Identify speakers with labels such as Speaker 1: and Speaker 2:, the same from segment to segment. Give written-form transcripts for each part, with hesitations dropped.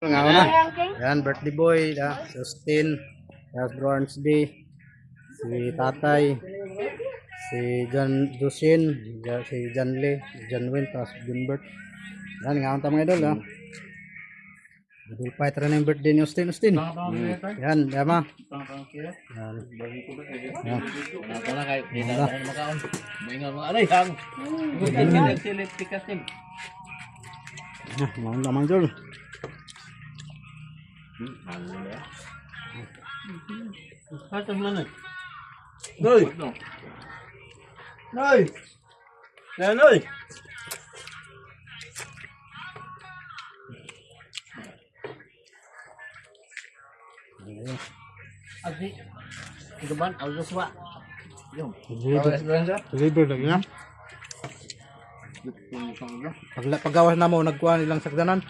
Speaker 1: Nga na. Yan, birthday boy, Justin, Bro Arnsby, si Tatay, si John Dusin, si John Lee, si John Win, tapos Junbert. Yan, nga mga idol ha. Idol pa ito rin yung birthday ni Austin. Yan, yama. Yan. Yan. Mga lamang idol.
Speaker 2: Atas mana? Noi. Noi. Ya noi. Abi. Kedepan autos wa. Yo.
Speaker 1: Deliver lagi na. Paggawas na mo nagkuha nilang sagdanan.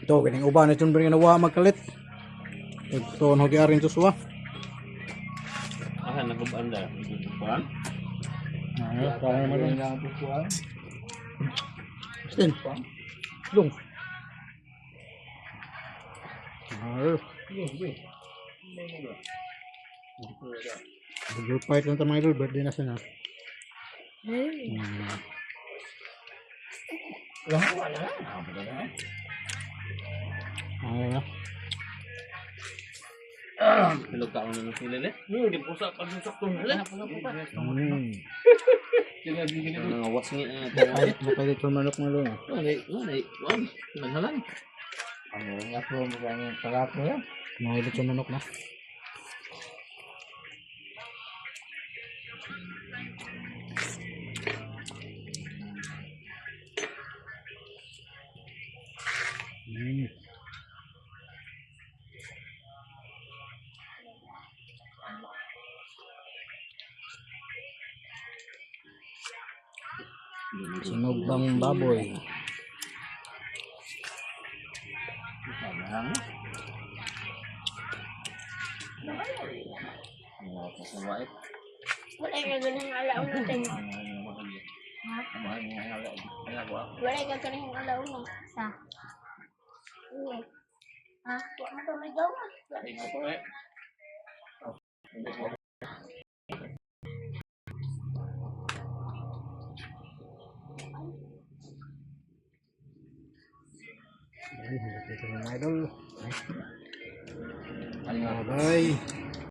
Speaker 1: Ito kining uban ito rin nawa magkalit. Ito no giarin to suwa.
Speaker 2: Ah nagubanda. Kuan.
Speaker 1: Kaya mo rin ang pusuan. Stin. Lung. Good fight lang mga idol, birthday na sana.
Speaker 2: Pilog ka ng sila le. Di pusa pa ng sakto na. Sila bigyan ng was ni
Speaker 1: Makalit pa manok mo lang.
Speaker 2: Naghalan. Ano nga po mga palato ya?
Speaker 1: Makalit sa manok na. Sunog bang baboy.
Speaker 3: Wala ka ganang alaon natin. Wala ka ganang alaon mo. Sa? Ha? Wala ka may gawa.
Speaker 1: Idol. Bye.